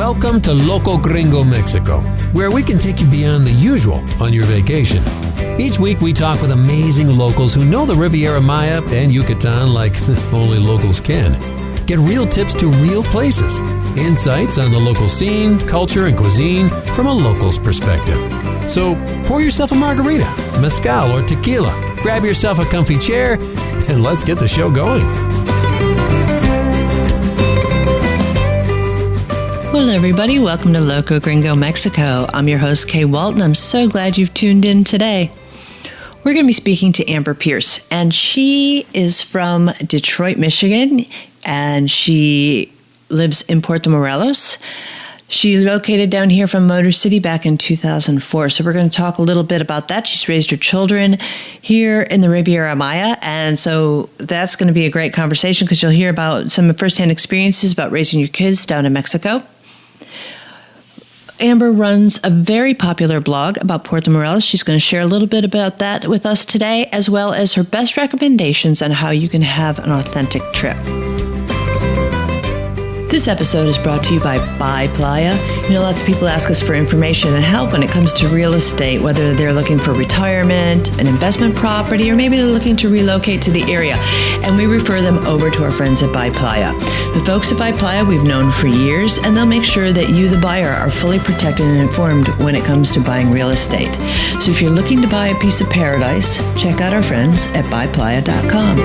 Welcome to Loco Gringo, Mexico, where we can take you beyond the usual on your vacation. Each week we talk with amazing locals who know the Riviera Maya and Yucatan like only locals can. Get real tips to real places, insights on the local scene, culture, and cuisine from a local's perspective. So pour yourself a margarita, mezcal, or tequila, grab yourself a comfy chair, and let's get the show going. Well, everybody, welcome to Loco Gringo, Mexico. I'm your host, Kay Walton. I'm so glad you've tuned in today. We're going to be speaking to Amber Pierce, and she is from Detroit, Michigan, and she lives in Puerto Morelos. She relocated down here from Motor City back in 2004, so we're going to talk a little bit about that. She's raised her children here in the Riviera Maya, and so that's going to be a great conversation because you'll hear about some firsthand experiences about raising your kids down in Mexico. Amber runs a very popular blog about Puerto Morelos. She's going to share a little bit about that with us today, as well as her best recommendations on how you can have an authentic trip. This episode is brought to you by Playa. You know, lots of people ask us for information and help when it comes to real estate, whether they're looking for retirement, an investment property, or maybe they're looking to relocate to the area. And we refer them over to our friends at Playa. The folks at Playa we've known for years, and they'll make sure that you, the buyer, are fully protected and informed when it comes to buying real estate. So if you're looking to buy a piece of paradise, check out our friends at buyplaya.com.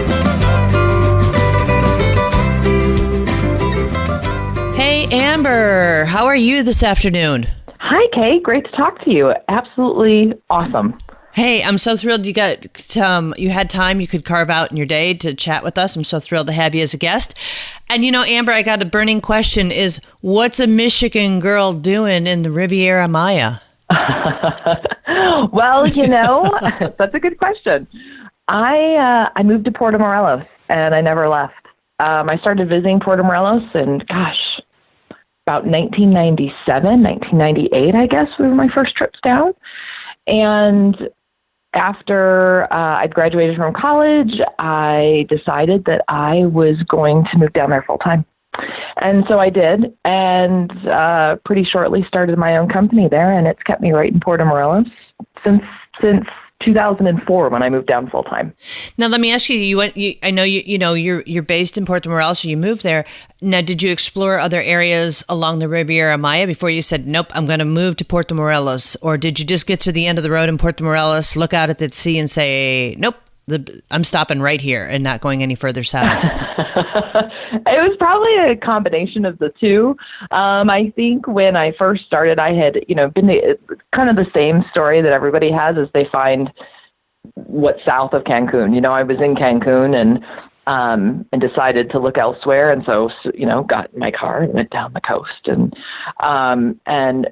Hey, Amber, how are you this afternoon? Hi, Kay. Great to talk to you. Absolutely awesome. Hey, I'm so thrilled you had time you could carve out in your day to chat with us. I'm so thrilled to have you as a guest. And you know, Amber, I got a burning question is, what's a Michigan girl doing in the Riviera Maya? Well, you know, that's a good question. I moved to Puerto Morelos, and I never left. I started visiting Puerto Morelos, and gosh, about 1997, 1998, I guess, were my first trips down. And after I'd graduated from college, I decided that I was going to move down there full time. And so I did, and pretty shortly started my own company there, and it's kept me right in Puerto Morelos since 2004 when I moved down full time. Now let me ask you. I know you're based in Puerto Morelos, so you moved there. Now, did you explore other areas along the Riviera Maya before you said, "Nope, I'm going to move to Puerto Morelos"? Or did you just get to the end of the road in Puerto Morelos, look out at the sea, and say, "Nope, I'm stopping right here and not going any further south"? It was probably a combination of the two. I think when I first started, I had, been kind of the same story that everybody has is they find what's south of Cancun. I was in Cancun and decided to look elsewhere. And so, got in my car and went down the coast. And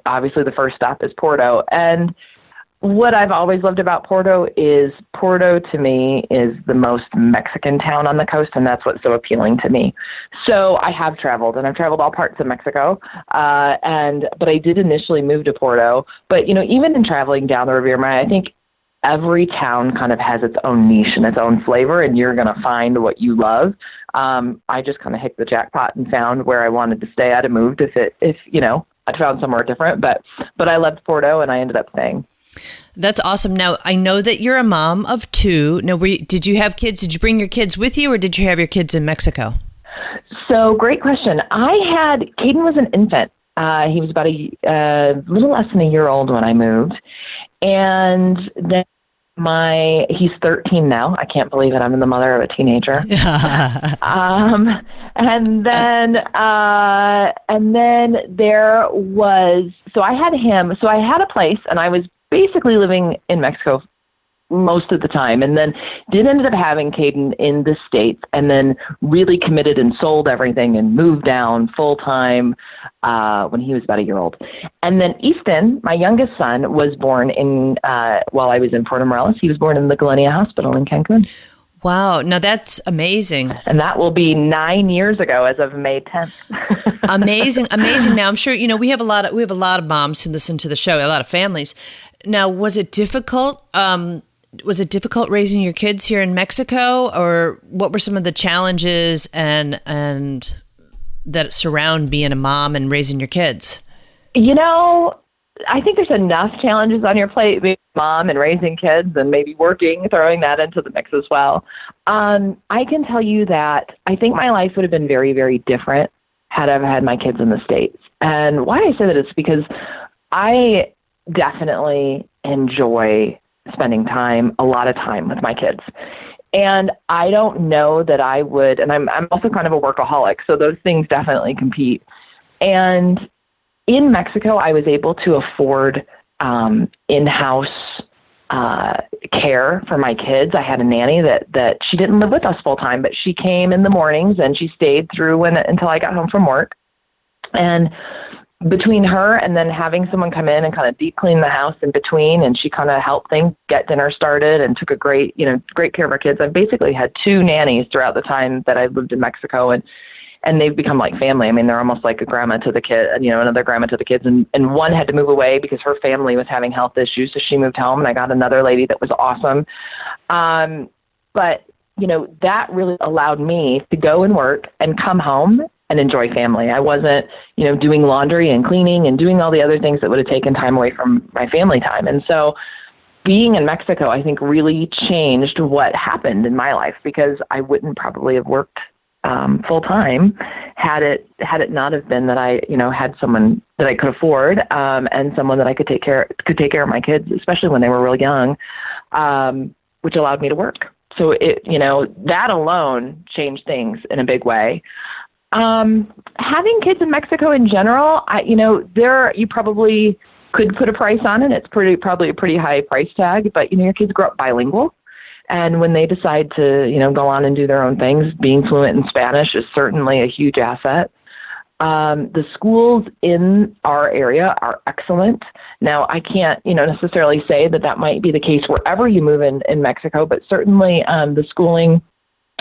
obviously the first stop is Porto. And what I've always loved about Porto to me is the most Mexican town on the coast, and that's what's so appealing to me. So I have traveled, and I've traveled all parts of Mexico, but I did initially move to Porto. But, even in traveling down the Riviera Maya, I think every town kind of has its own niche and its own flavor, and you're going to find what you love. I just kind of hit the jackpot and found where I wanted to stay. I'd have moved if I'd found somewhere different, but I loved Porto, and I ended up staying. That's awesome. Now, I know that you're a mom of two. Now, did you have kids? Did you bring your kids with you, or did you have your kids in Mexico? So, great question. Caden was an infant. He was about a little less than a year old when I moved. And then he's 13 now. I can't believe it. I'm the mother of a teenager. And then there was, so I had him. So I had a place, and I was basically living in Mexico most of the time, and then did end up having Caden in the States, and then really committed and sold everything and moved down full time when he was about a year old. And then Easton, my youngest son, was born while I was in Puerto Morelos. He was born in the Galenia Hospital in Cancun. Wow. Now that's amazing. And that will be 9 years ago as of May 10th. Amazing. Now I'm sure, we have a lot of moms who listen to the show, a lot of families. Now, was it difficult? Was it difficult raising your kids here in Mexico, or what were some of the challenges and that surround being a mom and raising your kids? I think there's enough challenges on your plate, being a mom and raising kids and maybe working, throwing that into the mix as well. I can tell you that I think my life would have been very, very different had I had my kids in the States. And why I say that is because I definitely enjoy spending a lot of time with my kids. And I don't know that I would, and I'm also kind of a workaholic, so those things definitely compete. And in Mexico, I was able to afford in-house care for my kids. I had a nanny that she didn't live with us full time, but she came in the mornings and she stayed through until I got home from work. And between her and then having someone come in and kind of deep clean the house in between, and she kind of helped things get dinner started and took a great care of our kids. I've basically had 2 nannies throughout the time that I lived in Mexico, and they've become like family. I mean, they're almost like a grandma to the kid, another grandma to the kids. And one had to move away because her family was having health issues. So she moved home, and I got another lady that was awesome. But, that really allowed me to go and work and come home and enjoy family. I wasn't, doing laundry and cleaning and doing all the other things that would have taken time away from my family time. And so being in Mexico, I think really changed what happened in my life, because I wouldn't probably have worked full time had it not have been that I had someone that I could afford and someone that I could take care of my kids, especially when they were really young, which allowed me to work. So that alone changed things in a big way. Having kids in Mexico in general, you probably could put a price on it. It's probably a pretty high price tag, but your kids grow up bilingual. And when they decide to, go on and do their own things, being fluent in Spanish is certainly a huge asset. The schools in our area are excellent. Now, I can't, necessarily say that might be the case wherever you move in Mexico, but certainly the schooling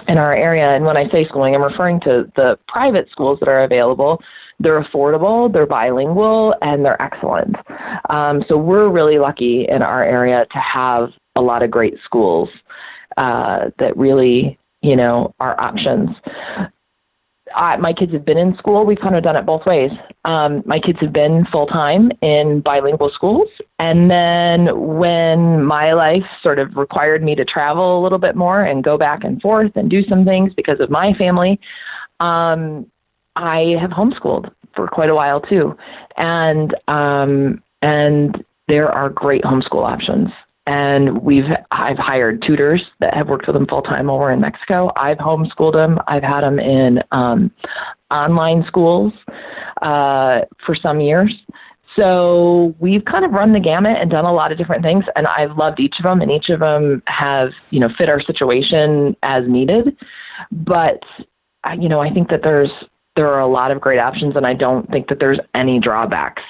in our area, and when I say schooling, I'm referring to the private schools that are available. They're affordable, they're bilingual, and they're excellent. So we're really lucky in our area to have a lot of great schools that really, are options. My kids have been in school. We've kind of done it both ways. My kids have been full-time in bilingual schools. And then when my life sort of required me to travel a little bit more and go back and forth and do some things because of my family, I have homeschooled for quite a while too. And there are great homeschool options. And I've hired tutors that have worked with them full time over in Mexico. I've homeschooled them. I've had them in online schools for some years. So we've kind of run the gamut and done a lot of different things. And I've loved each of them, and each of them have, fit our situation as needed. But, I think that there are a lot of great options, and I don't think that there's any drawbacks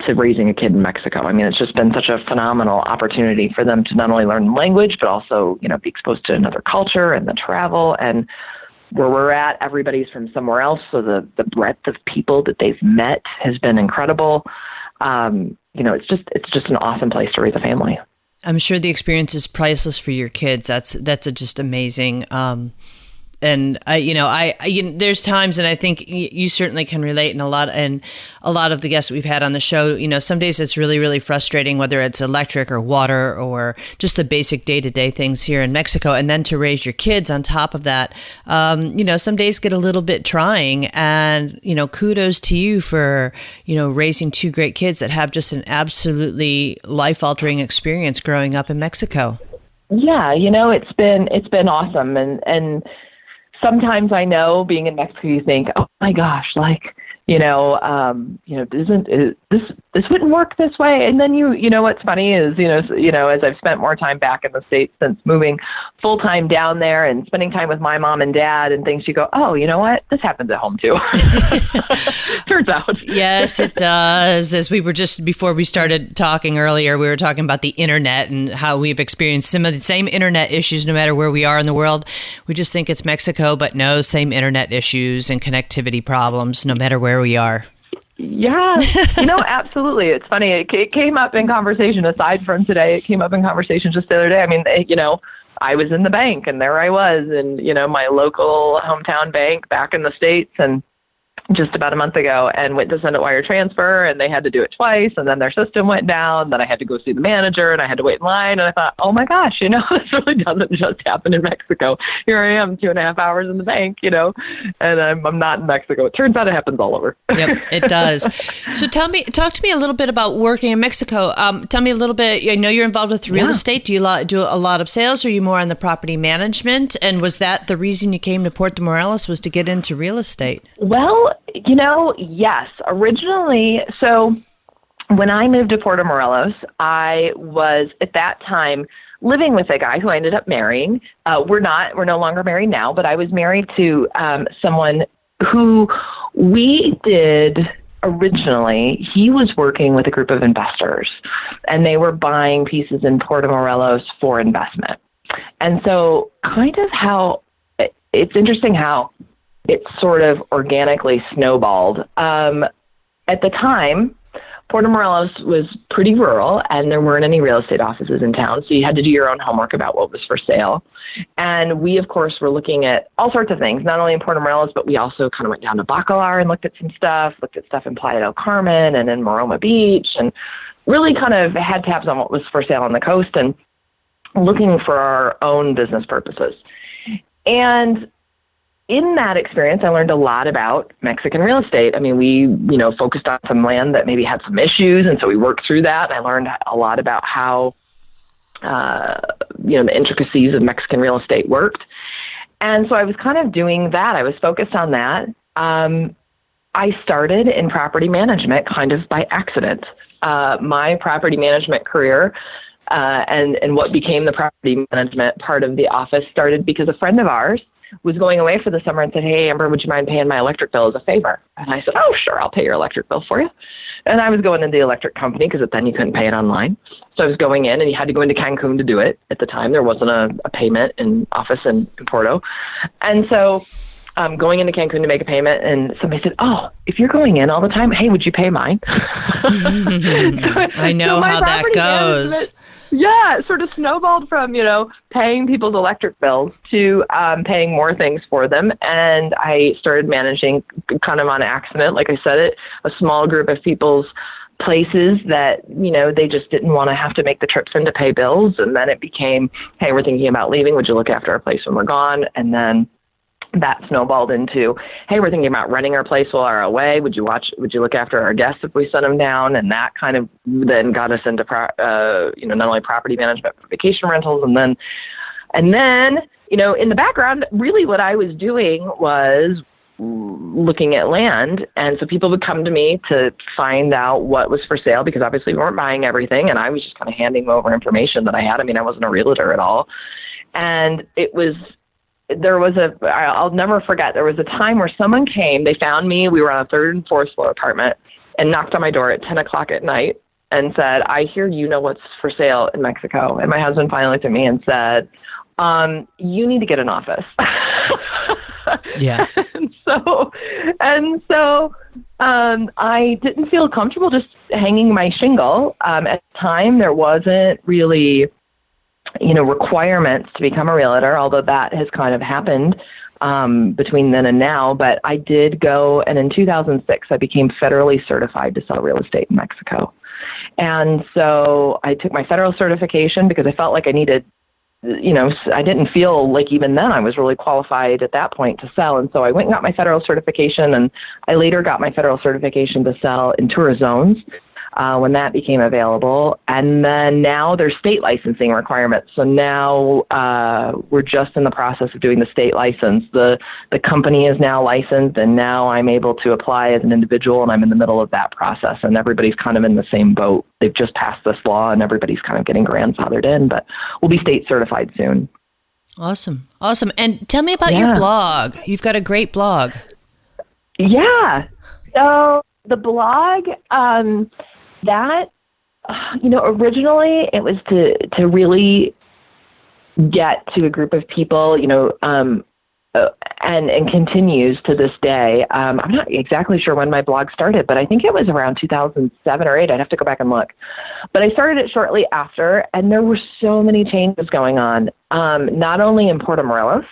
to raising a kid in Mexico. I mean, it's just been such a phenomenal opportunity for them to not only learn the language, but also, be exposed to another culture and the travel. And where we're at, everybody's from somewhere else. So the breadth of people that they've met has been incredible. It's just an awesome place to raise a family. I'm sure the experience is priceless for your kids. That's just amazing. And there's times, and I think you certainly can relate, and a lot of the guests we've had on the show, some days it's really, really frustrating, whether it's electric or water or just the basic day-to-day things here in Mexico. And then to raise your kids on top of that, some days get a little bit trying, and, kudos to you for, raising 2 great kids that have just an absolutely life-altering experience growing up in Mexico. Yeah, it's been awesome. And sometimes I know being in Mexico, you think, oh my gosh, this wouldn't work this way. And then what's funny is, as I've spent more time back in the States since moving full time down there and spending time with my mom and dad and things, you go, oh, you know what? This happens at home too. Turns out. Yes, it does. As we were just, before we started talking earlier, we were talking about the internet and how we've experienced some of the same internet issues no matter where we are in the world. We just think it's Mexico, but no, same internet issues and connectivity problems no matter where we are. Yeah, absolutely. It's funny. It came up in conversation aside from today. It came up in conversation just the other day. I mean, I was in the bank, and there I was in, my local hometown bank back in the States. And just about a month ago and went to send a wire transfer, and they had to do it twice, and then their system went down. Then I had to go see the manager, and I had to wait in line. And I thought, oh my gosh, this really doesn't just happen in Mexico. Here I am, 2.5 hours in the bank, and I'm not in Mexico. It turns out it happens all over. Yep, it does. So talk to me a little bit about working in Mexico. Tell me a little bit. I know you're involved with real estate. Do you do a lot of sales? Or are you more on the property management? And was that the reason you came to Puerto Morelos, was to get into real estate? Well, yes. Originally, so when I moved to Puerto Morelos, I was at that time living with a guy who I ended up marrying. We're no longer married now, but I was married to someone who we did originally. He was working with a group of investors, and they were buying pieces in Puerto Morelos for investment. And so kind of how it's interesting how it sort of organically snowballed. At the time, Puerto Morelos was pretty rural, and there weren't any real estate offices in town, so you had to do your own homework about what was for sale. And we, of course, were looking at all sorts of things, not only in Puerto Morelos, but we also kind of went down to Bacalar and looked at stuff in Playa del Carmen and in Maroma Beach, and really kind of had tabs on what was for sale on the coast and looking for our own business purposes. And in that experience, I learned a lot about Mexican real estate. I mean, we, focused on some land that maybe had some issues, and so we worked through that. And I learned a lot about how, the intricacies of Mexican real estate worked. And so I was kind of doing that. I was focused on that. I started in property management kind of by accident. My property management career and what became the property management part of the office started because a friend of ours was going away for the summer and said, "Hey, Amber, would you mind paying my electric bill as a favor?" And I said, "Oh, sure, I'll pay your electric bill for you." And I was going into the electric company because then you couldn't pay it online. So I was going in, and you had to go into Cancun to do it. At the time, there wasn't a payment in office in Porto. And so going into Cancun to make a payment, and somebody said, "Oh, if you're going in all the time, hey, would you pay mine?" I know how that goes. Yeah, it sort of snowballed from, paying people's electric bills to paying more things for them. And I started managing kind of on accident, like I said, a small group of people's places that, they just didn't want to have to make the trips in to pay bills. And then it became, "Hey, we're thinking about leaving. Would you look after our place when we're gone?" And then that snowballed into, "Hey, we're thinking about renting our place while we're away. Would you look after our guests if we sent them down?" And that kind of then got us into, not only property management, but vacation rentals. And then, in the background, really what I was doing was looking at land. And so people would come to me to find out what was for sale, because obviously we weren't buying everything. And I was just kind of handing over information that I had. I mean, I wasn't a realtor at all. And I'll never forget, there was a time where someone came, they found me, we were on a 3rd and 4th floor apartment, and knocked on my door at 10 o'clock at night and said, "I hear you know what's for sale in Mexico." And my husband finally looked at me and said, "You need to get an office." Yeah. And so I didn't feel comfortable just hanging my shingle. At the time, there wasn't really requirements to become a realtor, although that has kind of happened between then and now. But I did go, and in 2006, I became federally certified to sell real estate in Mexico. And so I took my federal certification because I felt like I needed, I didn't feel like even then I was really qualified at that point to sell. And so I went and got my federal certification, and I later got my federal certification to sell in tourist zones. When that became available. And then now there's state licensing requirements. So now we're just in the process of doing the state license. The company is now licensed, and now I'm able to apply as an individual, and I'm in the middle of that process. And everybody's kind of in the same boat. They've just passed this law, and everybody's kind of getting grandfathered in, but we'll be state certified soon. Awesome. And tell me about your blog. You've got a great blog. Yeah. So the blog, that, originally it was to really get to a group of people, and continues to this day. I'm not exactly sure when my blog started, but I think it was around 2007 or 8. I'd have to go back and look. But I started it shortly after, and there were so many changes going on, not only in Puerto Morelos,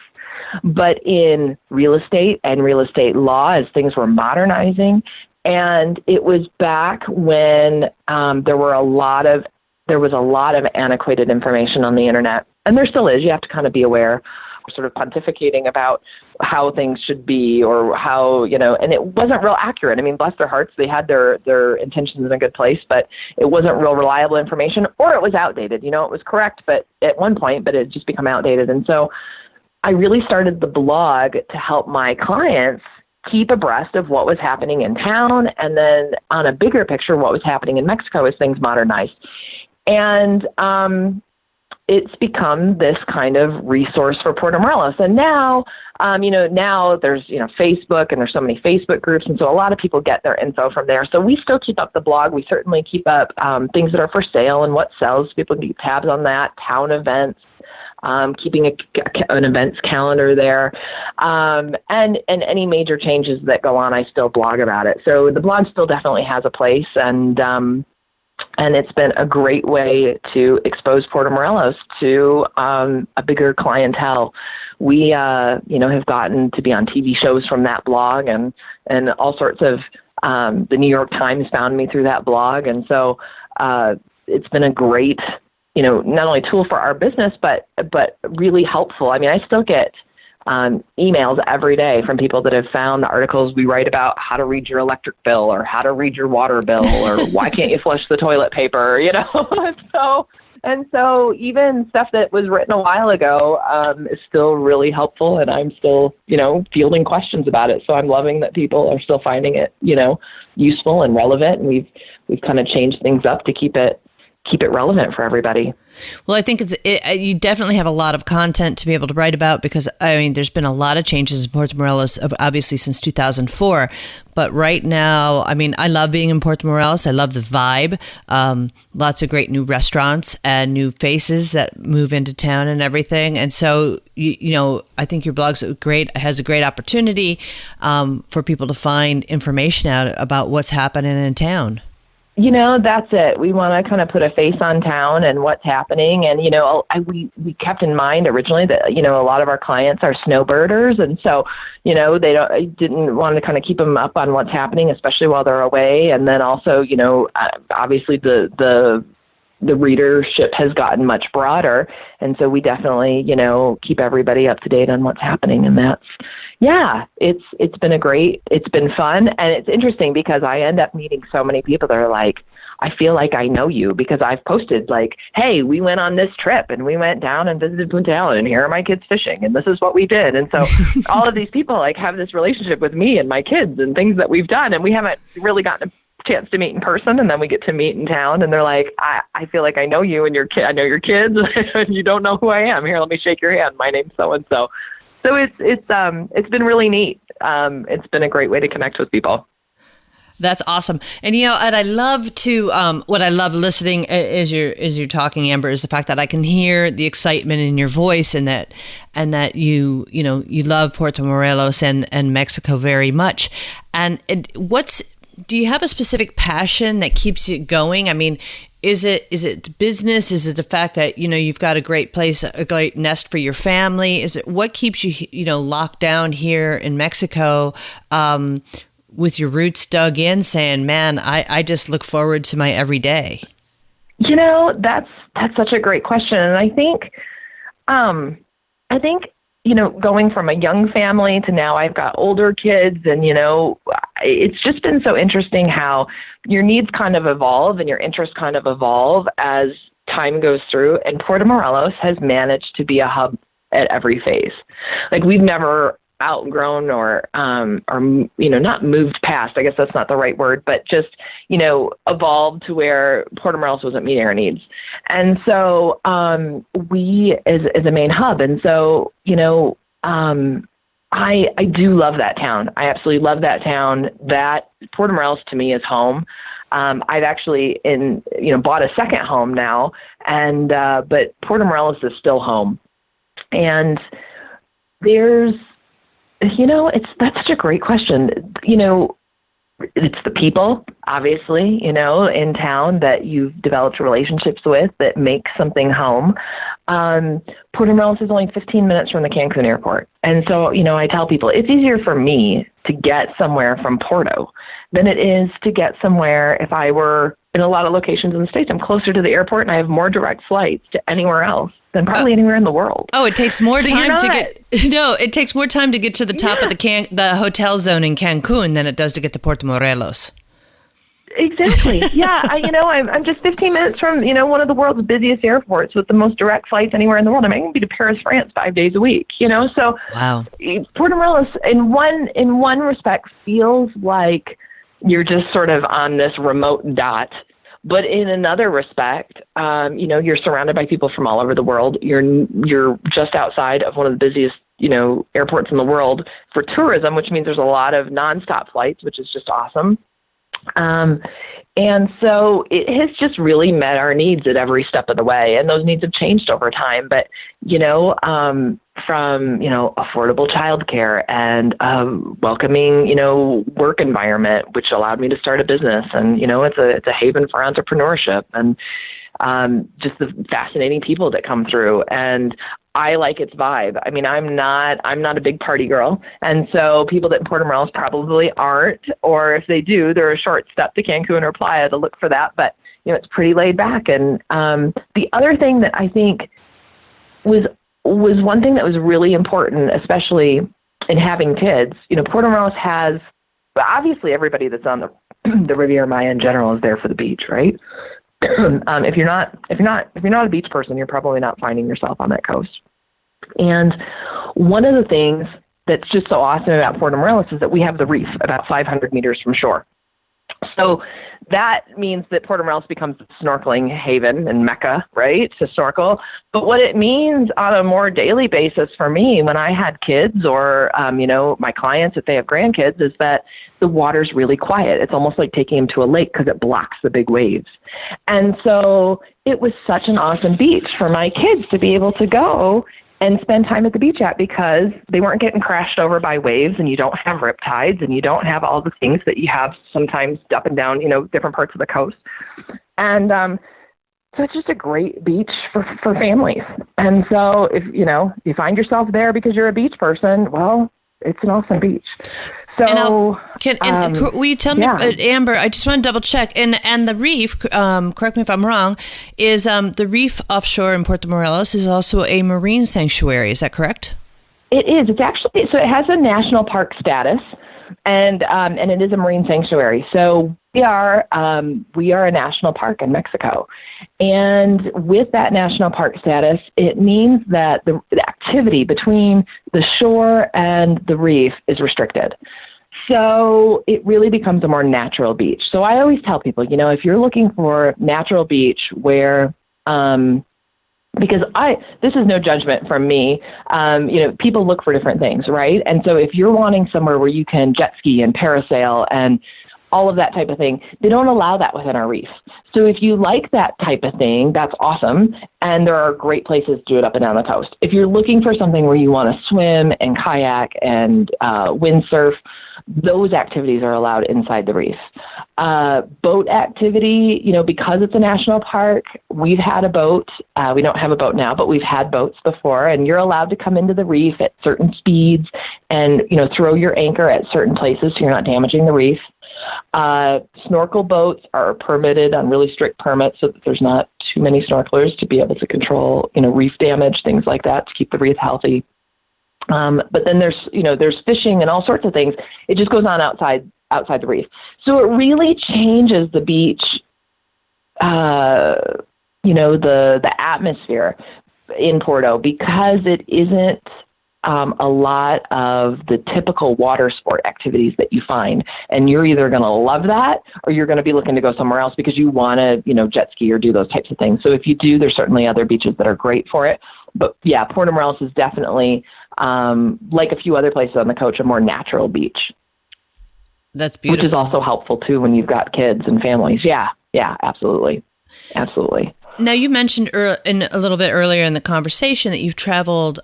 but in real estate and real estate law as things were modernizing. And it was back when there was a lot of antiquated information on the internet, and there still is. You have to kind of be aware. We're sort of pontificating about how things should be, or how, and it wasn't real accurate. I mean, bless their hearts, they had their intentions in a good place, but it wasn't real reliable information, or it was outdated. It was correct, but at one point, but it just become outdated. And so I really started the blog to help my clients keep abreast of what was happening in town, and then on a bigger picture, what was happening in Mexico as things modernized. And it's become this kind of resource for Puerto Morelos. And now, now there's, Facebook, and there's so many Facebook groups. And so a lot of people get their info from there. So we still keep up the blog. We certainly keep up things that are for sale and what sells. People can keep tabs on that, town events, keeping an events calendar there, and any major changes that go on, I still blog about it. So the blog still definitely has a place, and it's been a great way to expose Puerto Morelos to a bigger clientele. We, have gotten to be on TV shows from that blog, and all sorts of. The New York Times found me through that blog, and so it's been a great, not only tool for our business, but really helpful. I mean, I still get emails every day from people that have found the articles we write about how to read your electric bill, or how to read your water bill, or why can't you flush the toilet paper, So even stuff that was written a while ago is still really helpful, and I'm still, fielding questions about it. So I'm loving that people are still finding it, useful and relevant, and we've kind of changed things up to keep it relevant for everybody. Well, I think you definitely have a lot of content to be able to write about, because there's been a lot of changes in Puerto Morelos, obviously since 2004. But right now, I love being in Puerto Morelos. I love the vibe. Lots of great new restaurants and new faces that move into town and everything. And so, I think your blog's has a great opportunity for people to find information out about what's happening in town. That's it. We want to kind of put a face on town and what's happening. And, we kept in mind originally that, a lot of our clients are snowbirders. And so, didn't want to kind of keep them up on what's happening, especially while they're away. And then also, obviously the readership has gotten much broader. And so we definitely, keep everybody up to date on what's happening. And that's, it's been fun. And it's interesting because I end up meeting so many people that are like, I feel like I know you because I've posted like, hey, we went on this trip and we went down and visited Punta Allen, and here are my kids fishing, and this is what we did. And so all of these people like have this relationship with me and my kids and things that we've done. And we haven't really gotten a chance to meet in person, and then we get to meet in town, and they're like, I feel like I know you and your kid. I know your kids. You don't know who I am. Here, let me shake your hand. My name's so and so. So it's been really neat. It's been a great way to connect with people. That's awesome. And, and I love to, what I love listening as you're talking, Amber, is the fact that I can hear the excitement in your voice, and that you love Puerto Morelos and Mexico very much. And do you have a specific passion that keeps you going? Is it business? Is it the fact that, you've got a great place, a great nest for your family? Is it what keeps you, locked down here in Mexico, with your roots dug in, saying, man, I just look forward to my every day? That's such a great question. And I think, going from a young family to now I've got older kids, and, it's just been so interesting how your needs kind of evolve and your interests kind of evolve as time goes through. And Puerto Morelos has managed to be a hub at every phase. Like, we've never outgrown or not moved past, I guess that's not the right word, but just, evolved to where Puerto Morelos wasn't meeting our needs. And so we as a main hub. And so, I do love that town. I absolutely love that town. That Puerto Morelos to me is home. I've actually bought a second home now, and but Puerto Morelos is still home. And there's, that's such a great question. it's the people, obviously, in town that you've developed relationships with that make something home. Puerto Morelos is only 15 minutes from the Cancun airport. And so, I tell people it's easier for me to get somewhere from Porto than it is to get somewhere if I were in a lot of locations in the States. I'm closer to the airport and I have more direct flights to anywhere else than probably anywhere in the world. Oh, it takes more time to get. No, it takes more time to get to the top of the hotel zone in Cancun than it does to get to Puerto Morelos. Exactly. Yeah. I'm just 15 minutes from, one of the world's busiest airports with the most direct flights anywhere in the world. I can be to Paris, France 5 days a week, so wow. Puerto Morelos in one respect feels like you're just sort of on this remote dot. But in another respect, you're surrounded by people from all over the world. You're just outside of one of the busiest, airports in the world for tourism, which means there's a lot of nonstop flights, which is just awesome. And so it has just really met our needs at every step of the way. And those needs have changed over time. But, from, affordable childcare and welcoming, work environment, which allowed me to start a business. And, it's a haven for entrepreneurship and just the fascinating people that come through. And I like its vibe. I'm not a big party girl. And so people that in Puerto Morelos probably aren't, or if they do, they're a short step to Cancun or Playa to look for that. But, it's pretty laid back. And the other thing that I think was one thing that was really important, especially in having kids. Puerto Morelos has, obviously everybody that's on the Riviera Maya in general is there for the beach, right? If you're not a beach person, you're probably not finding yourself on that coast. And one of the things that's just so awesome about Puerto Morelos is that we have the reef about 500 meters from shore. So that means that Puerto Morelos becomes a snorkeling haven and mecca, right, to snorkel. But what it means on a more daily basis for me when I had kids or, my clients, if they have grandkids, is that the water's really quiet. It's almost like taking them to a lake because it blocks the big waves. And so it was such an awesome beach for my kids to be able to go and spend time at the beach at, because they weren't getting crashed over by waves, and you don't have rip tides, and you don't have all the things that you have sometimes up and down, different parts of the coast. And so it's just a great beach for families. And so if, you find yourself there because you're a beach person, well, it's an awesome beach. So, will you tell me, Amber, I just want to double check, and the reef, correct me if I'm wrong, is the reef offshore in Puerto Morelos is also a marine sanctuary. Is that correct? It is. It's actually, so it has a national park status, and it is a marine sanctuary. So we are a national park in Mexico. And with that national park status, it means that the activity between the shore and the reef is restricted. So it really becomes a more natural beach. So I always tell people, if you're looking for natural beach where, because this is no judgment from me, people look for different things, right? And so if you're wanting somewhere where you can jet ski and parasail and all of that type of thing, they don't allow that within our reef. So if you like that type of thing, that's awesome. And there are great places to do it up and down the coast. If you're looking for something where you want to swim and kayak and windsurf, those activities are allowed inside the reef. Boat activity, because it's a national park, we've had a boat. We don't have a boat now, but we've had boats before, and you're allowed to come into the reef at certain speeds and, throw your anchor at certain places so you're not damaging the reef. Snorkel boats are permitted on really strict permits so that there's not too many snorkelers to be able to control, reef damage, things like that, to keep the reef healthy. But then there's fishing and all sorts of things. It just goes on outside the reef. So it really changes the beach, the atmosphere in Porto, because it isn't a lot of the typical water sport activities that you find. And you're either going to love that or you're going to be looking to go somewhere else because you want to, jet ski or do those types of things. So if you do, there's certainly other beaches that are great for it. But yeah, Puerto Morelos is definitely, like a few other places on the coast, a more natural beach. That's beautiful. Which is also helpful too when you've got kids and families. Yeah, absolutely. Absolutely. Now, you mentioned a little bit earlier in the conversation that you've traveled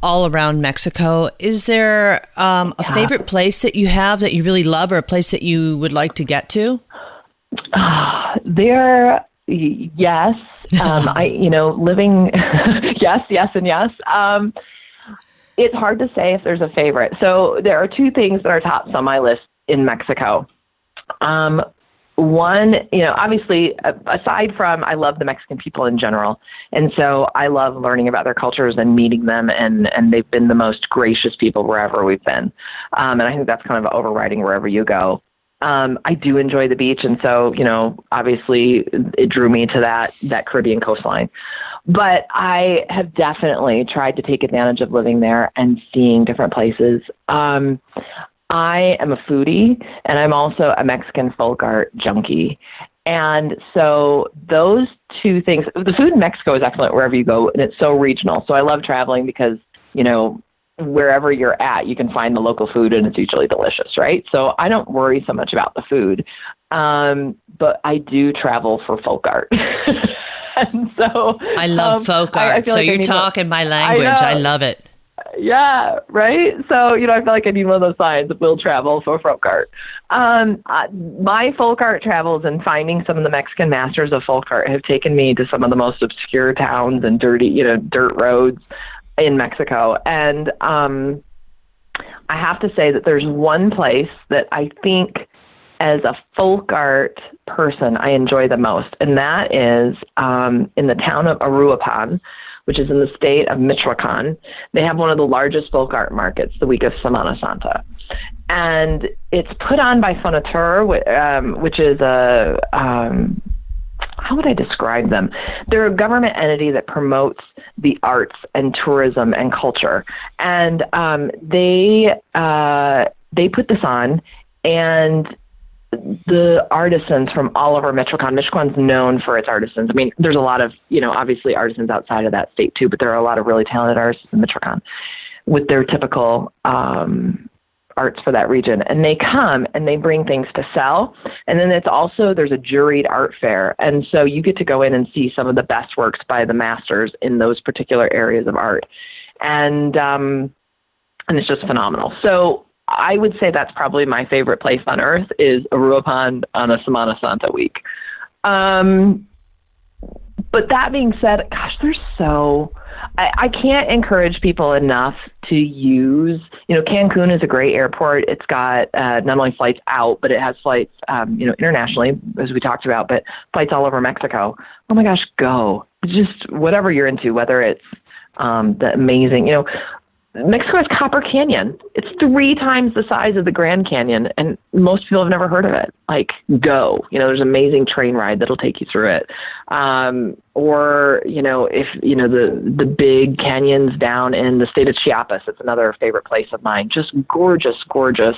all around Mexico. Is there a favorite place that you have that you really love, or a place that you would like to get to? Yes. Living, yes, and yes. It's hard to say if there's a favorite. So there are two things that are tops on my list in Mexico. One, obviously, aside from, I love the Mexican people in general. And so I love learning about their cultures and meeting them. And they've been the most gracious people wherever we've been. And I think that's kind of overriding wherever you go. I do enjoy the beach. And so, obviously it drew me to that Caribbean coastline. But I have definitely tried to take advantage of living there and seeing different places. I am a foodie, and I'm also a Mexican folk art junkie. And so those two things, the food in Mexico is excellent wherever you go, and it's so regional. So I love traveling because, wherever you're at, you can find the local food, and it's usually delicious, right? So I don't worry so much about the food. But I do travel for folk art. And so I love folk art. So like you're talking my language. I love it. Yeah, right? So, I feel like I need one of those signs that will travel for folk art. My folk art travels and finding some of the Mexican masters of folk art have taken me to some of the most obscure towns and dirty, dirt roads in Mexico. And I have to say that there's one place that I think as a folk art person I enjoy the most, and that is in the town of Uruapan, which is in the state of Michoacan. They have one of the largest folk art markets the week of Semana Santa. And it's put on by Fonatur, which is how would I describe them? They're a government entity that promotes the arts and tourism and culture. And they put this on, and the artisans from all over Michoacan. Michoacan's known for its artisans. I mean, there's a lot of, obviously artisans outside of that state too, but there are a lot of really talented artists in Michoacan with their typical arts for that region. And they come and they bring things to sell. And then there's a juried art fair. And so you get to go in and see some of the best works by the masters in those particular areas of art. And it's just phenomenal. So I would say that's probably my favorite place on earth is Uruapan on a Semana Santa week. But that being said, gosh, I can't encourage people enough to use, Cancun is a great airport. It's got not only flights out, but it has flights, internationally, as we talked about, but flights all over Mexico. Oh my gosh, go. Just whatever you're into, whether it's the amazing, Mexico has Copper Canyon. It's 3 times the size of the Grand Canyon, and most people have never heard of it. Like, go. There's an amazing train ride that'll take you through it. Or, if, the big canyons down in the state of Chiapas, it's another favorite place of mine. Just gorgeous, gorgeous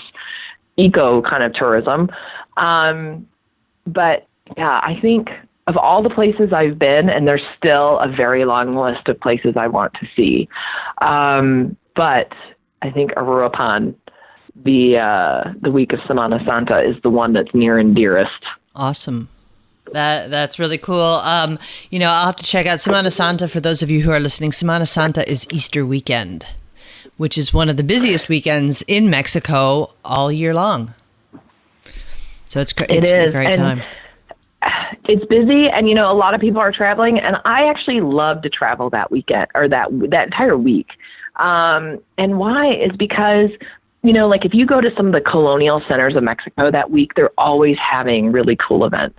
eco kind of tourism. But, yeah, I think of all the places I've been, and there's still a very long list of places I want to see. But I think Uruapan, the week of Semana Santa, is the one that's near and dearest. Awesome. That's really cool. I'll have to check out Semana Santa. For those of you who are listening, Semana Santa is Easter weekend, which is one of the busiest weekends in Mexico all year long. So it's a great time. It's busy, and a lot of people are traveling, and I actually love to travel that weekend or that entire week. And why is because, like if you go to some of the colonial centers of Mexico that week, they're always having really cool events,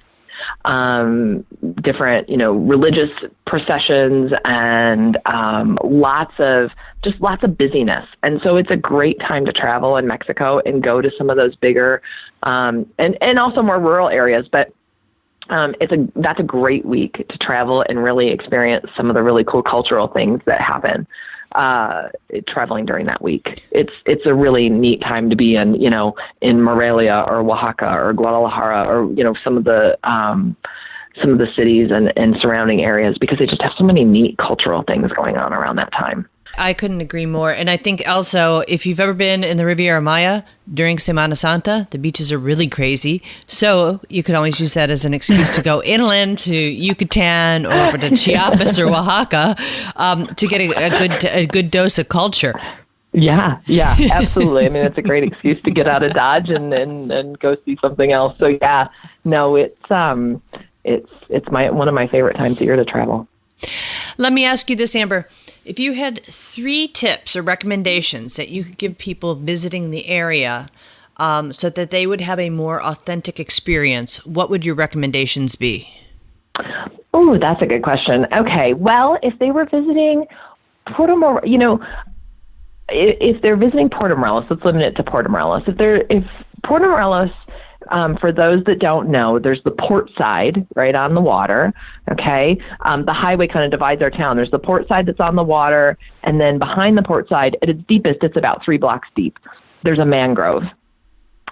different, religious processions and lots of busyness. And so it's a great time to travel in Mexico and go to some of those bigger and also more rural areas. But that's a great week to travel and really experience some of the really cool cultural things that happen traveling during that week. It's a really neat time to be in Morelia or Oaxaca or Guadalajara or some of the cities and surrounding areas, because they just have so many neat cultural things going on around that time. I couldn't agree more. And I think also, if you've ever been in the Riviera Maya during Semana Santa, the beaches are really crazy. So you could always use that as an excuse to go inland to Yucatan or over to Chiapas or Oaxaca to get a good dose of culture. Yeah, absolutely. I mean, it's a great excuse to get out of Dodge and go see something else. So yeah, no, it's one of my favorite times of year to travel. Let me ask you this, Amber. If you had 3 tips or recommendations that you could give people visiting the area so that they would have a more authentic experience, what would your recommendations be? Oh, that's a good question. Okay, well, if they were visiting Puerto Morelos, if they're visiting Puerto Morelos, let's limit it to Puerto Morelos. If Puerto Morelos, for those that don't know, there's the port side right on the water. Okay. The highway kind of divides our town. There's the port side that's on the water. And then behind the port side, at its deepest, it's about 3 blocks deep. There's a mangrove.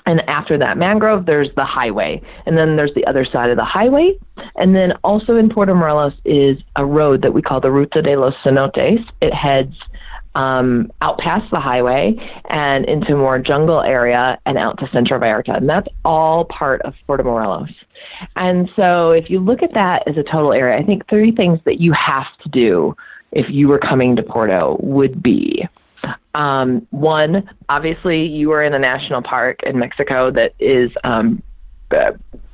And after that mangrove, there's the highway. And then there's the other side of the highway. And then also in Puerto Morelos is a road that we call the Ruta de los Cenotes. It heads out past the highway and into more jungle area and out to Centro Vallarta. And that's all part of Puerto Morelos. And so if you look at that as a total area, I think 3 things that you have to do if you were coming to Puerto would be, 1, obviously you are in a national park in Mexico that is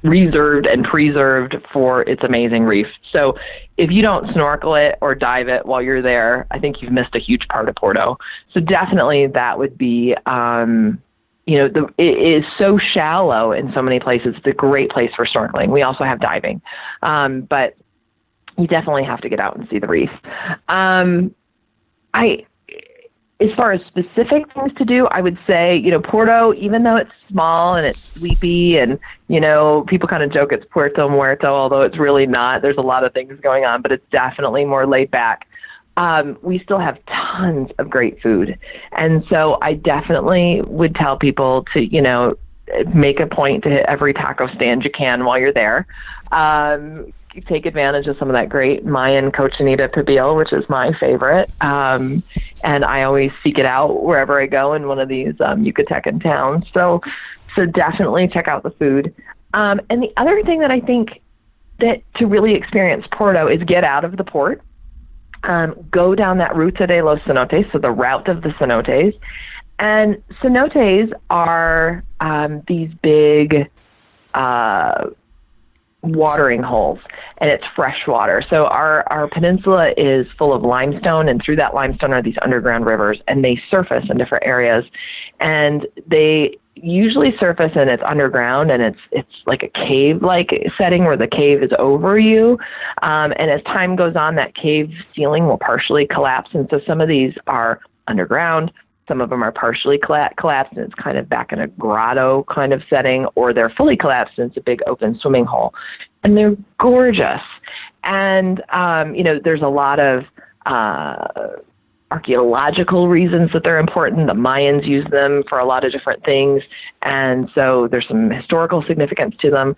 reserved and preserved for its amazing reef. So if you don't snorkel it or dive it while you're there, I think you've missed a huge part of Puerto. So definitely that would be, it is so shallow in so many places. It's a great place for snorkeling. We also have diving, but you definitely have to get out and see the reef. As far as specific things to do, I would say, Puerto, even though it's small and it's sleepy and, people kind of joke it's Puerto Muerto, although it's really not. There's a lot of things going on, but it's definitely more laid back. We still have tons of great food. And so I definitely would tell people to, make a point to hit every taco stand you can while you're there. Take advantage of some of that great Mayan cochinita pibil, which is my favorite. And I always seek it out wherever I go in one of these Yucatecan towns. So definitely check out the food. And the other thing that I think that to really experience Puerto is get out of the port, go down that Ruta de los Cenotes, so the route of the cenotes. And cenotes are these big watering holes, and it's fresh water. So our peninsula is full of limestone, and through that limestone are these underground rivers, and they surface in different areas. And they usually surface and it's underground, and it's like a cave-like setting where the cave is over you. And as time goes on, that cave ceiling will partially collapse. And so some of these are underground. Some of them are partially collapsed, and it's kind of back in a grotto kind of setting, or they're fully collapsed, and it's a big open swimming hole. And they're gorgeous. And, there's a lot of archaeological reasons that they're important. The Mayans use them for a lot of different things. And so there's some historical significance to them.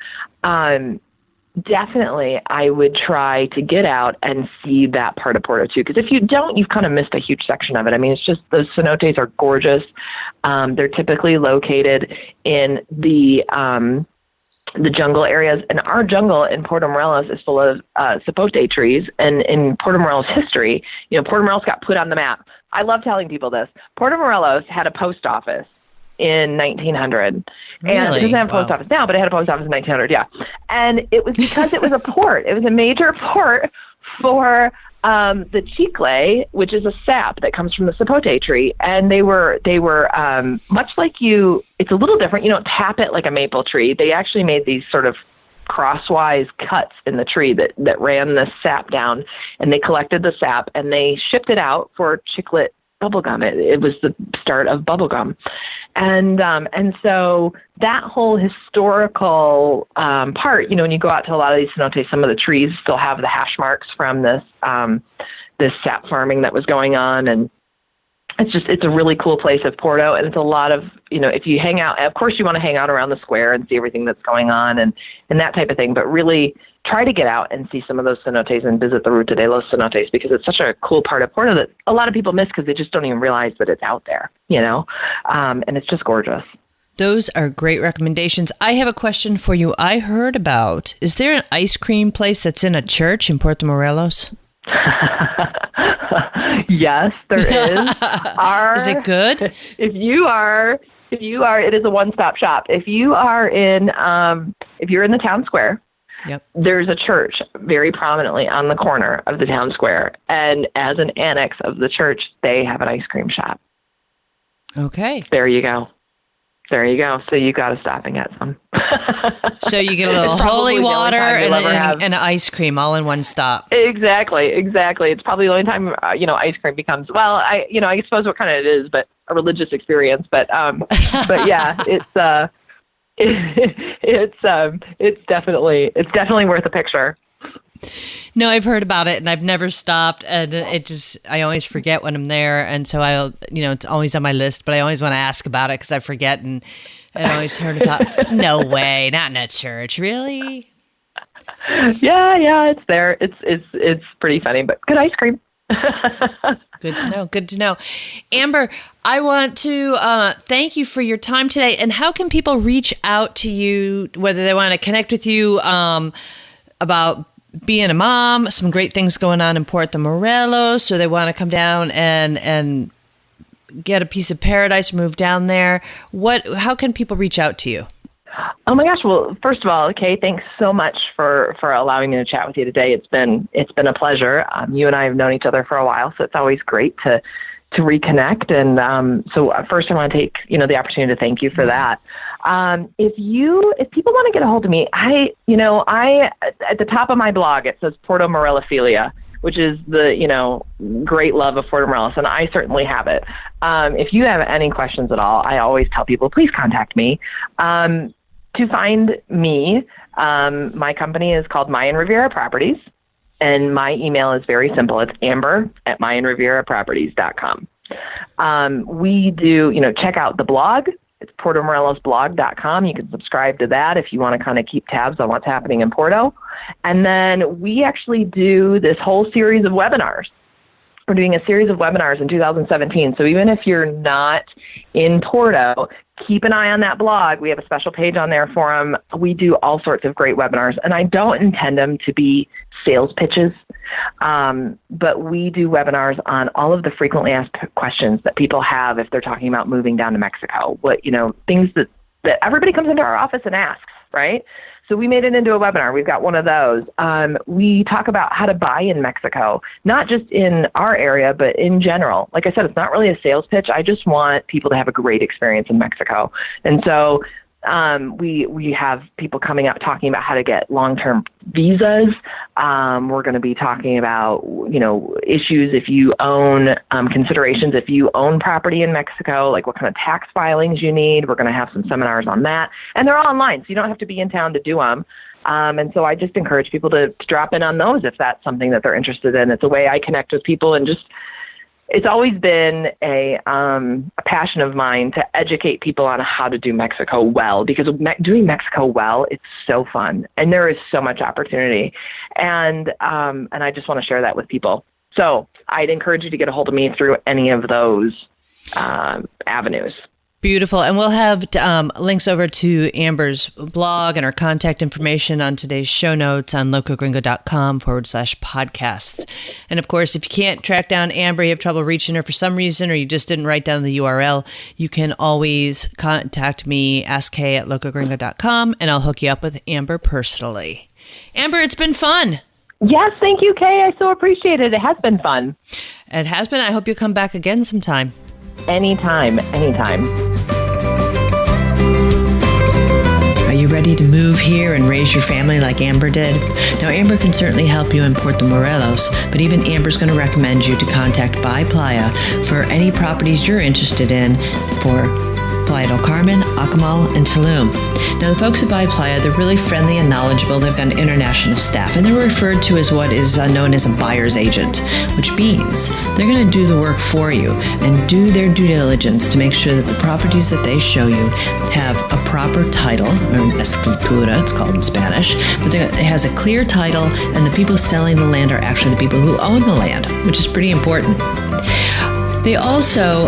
Definitely, I would try to get out and see that part of Puerto too, because if you don't, you've kind of missed a huge section of it. I mean, it's just those cenotes are gorgeous. They're typically located in the jungle areas, and our jungle in Puerto Morelos is full of sapote trees. And in Puerto Morelos history, Puerto Morelos got put on the map. I love telling people this. Puerto Morelos had a post office in 1900. Really? And it doesn't have a post office now, but it had a post office in 1900, yeah. And it was because it was a port. It was a major port for the chicle, which is a sap that comes from the sapote tree. And they were much like it's a little different. You don't tap it like a maple tree. They actually made these sort of crosswise cuts in the tree that ran the sap down, and they collected the sap and they shipped it out for chiclet bubblegum. It was the start of bubblegum. And so that whole historical part, when you go out to a lot of these cenotes, some of the trees still have the hash marks from this sap farming that was going on. And it's a really cool place of Porto, and it's a lot of, if you hang out, of course you want to hang out around the square and see everything that's going on and that type of thing, but really try to get out and see some of those cenotes and visit the Ruta de los Cenotes, because it's such a cool part of Porto that a lot of people miss because they just don't even realize that it's out there, and it's just gorgeous. Those are great recommendations. I have a question for you. I heard about, is there an ice cream place that's in a church in Puerto Morelos? Yes, there is. Is it good? If you are, it is a one-stop shop. If you're in the town square, yep, there's a church very prominently on the corner of the town square, and as an annex of the church, they have an ice cream shop. Okay. There you go. So you got to stop and get some. So you get a little holy water and ice cream all in one stop. Exactly. It's probably the only time, ice cream becomes, I suppose what kind of it is, but a religious experience. But yeah, it's definitely worth a picture. No, I've heard about it and I've never stopped, and I always forget when I'm there. And so it's always on my list, but I always want to ask about it because I forget. And I always heard about, no way, not in a church, really? Yeah, it's there. It's pretty funny, but good ice cream. Good to know. Amber, I want to thank you for your time today. And how can people reach out to you, whether they want to connect with you about being a mom, some great things going on in Puerto Morelos, or they want to come down and get a piece of paradise or move down there? How can people reach out to you? Oh my gosh. Well, first of all, Kay, thanks so much for allowing me to chat with you today. It's been a pleasure. You and I have known each other for a while, so it's always great to reconnect. And so first I want to take, the opportunity to thank you for that. If people want to get a hold of me, I at the top of my blog, it says Puerto Morelophilia, which is the, great love of Puerto Morelos. And I certainly have it. If you have any questions at all, I always tell people, please contact me. To find me, my company is called Mayan Riviera Properties, and my email is very simple. It's amber@mayanrivieraproperties.com. We do, check out the blog. It's PuertoMorelosBlog.com. You can subscribe to that if you want to kind of keep tabs on what's happening in Porto. And then we actually do this whole series of webinars. We're doing a series of webinars in 2017. So even if you're not in Porto, keep an eye on that blog. We have a special page on there for them. We do all sorts of great webinars, and I don't intend them to be sales pitches, but we do webinars on all of the frequently asked questions that people have if they're talking about moving down to Mexico. Things that everybody comes into our office and asks, right? So we made it into a webinar. We've got one of those. We talk about how to buy in Mexico, not just in our area, but in general. Like I said, it's not really a sales pitch. I just want people to have a great experience in Mexico. And so we have people coming up talking about how to get long-term visas. We're going to be talking about, issues if you own, considerations if you own property in Mexico, like what kind of tax filings you need. We're going to have some seminars on that. And they're all online, so you don't have to be in town to do them. And so I just encourage people to drop in on those if that's something that they're interested in. It's a way I connect with people, and it's always been a passion of mine to educate people on how to do Mexico well, because doing Mexico well, it's so fun and there is so much opportunity. And I just want to share that with people. So I'd encourage you to get a hold of me through any of those avenues. Beautiful. And we'll have links over to Amber's blog and her contact information on today's show notes on locogringo.com/podcasts. And of course, if you can't track down Amber, you have trouble reaching her for some reason, or you just didn't write down the URL, you can always contact me, askkay@locogringo.com, and I'll hook you up with Amber personally. Amber, it's been fun. Yes, thank you, Kay. I so appreciate it. It has been fun. It has been. I hope you'll come back again sometime. Anytime. Are you ready to move here and raise your family like Amber did? Now, Amber can certainly help you in Puerto Morelos, but even Amber's going to recommend you to contact Buy Playa for any properties you're interested in for Playa del Carmen, Acamal, and Tulum. Now, the folks at By Playa, they're really friendly and knowledgeable. They've got international staff, and they're referred to as what is known as a buyer's agent, which means they're going to do the work for you and do their due diligence to make sure that the properties that they show you have a proper title, or escritura, it's called in Spanish, but it has a clear title, and the people selling the land are actually the people who own the land, which is pretty important. They also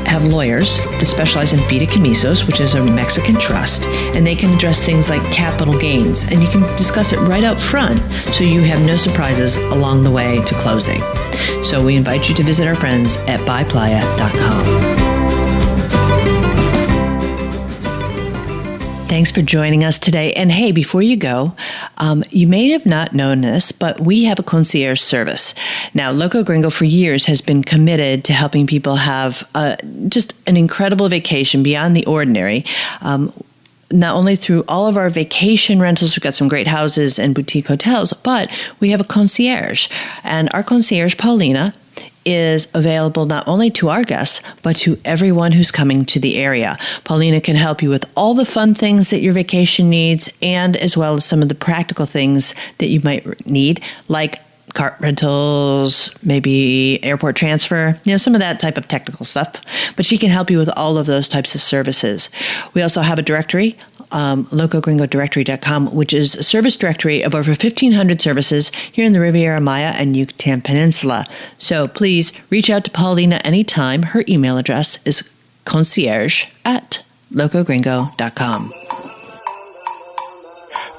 have lawyers that specialize in fideicomisos, which is a Mexican trust, and they can address things like capital gains, and you can discuss it right up front so you have no surprises along the way to closing. So we invite you to visit our friends at byplaya.com. Thanks for joining us today. And hey, before you go, you may have not known this, but we have a concierge service. Now, Loco Gringo for years has been committed to helping people have just an incredible vacation beyond the ordinary. Not only through all of our vacation rentals, we've got some great houses and boutique hotels, but we have a concierge. And our concierge, Paulina, is available not only to our guests, but to everyone who's coming to the area. Paulina can help you with all the fun things that your vacation needs, and as well as some of the practical things that you might need, like cart rentals, maybe airport transfer, some of that type of technical stuff. But she can help you with all of those types of services. We also have a directory, locogringodirectory.com, which is a service directory of over 1,500 services here in the Riviera Maya and Yucatan Peninsula. So please reach out to Paulina anytime. Her email address is concierge@locogringo.com.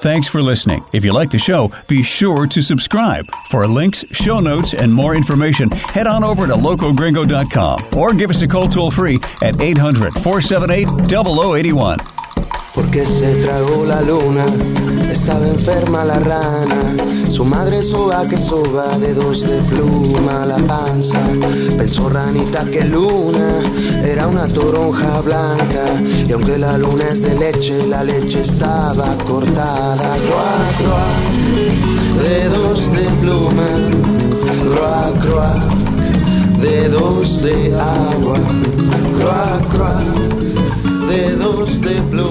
Thanks for listening. If you like the show, be sure to subscribe. For links, show notes, and more information, head on over to locogringo.com or give us a call toll-free at 800-478-0081. Porque se tragó la luna, estaba enferma la rana, su madre soba que soba, dedos de pluma la panza, pensó ranita que luna era una toronja blanca, y aunque la luna es de leche, la leche estaba cortada, croa, croa, dedos de pluma, croa, croa, dedos de agua, croa, croa, dedos de pluma.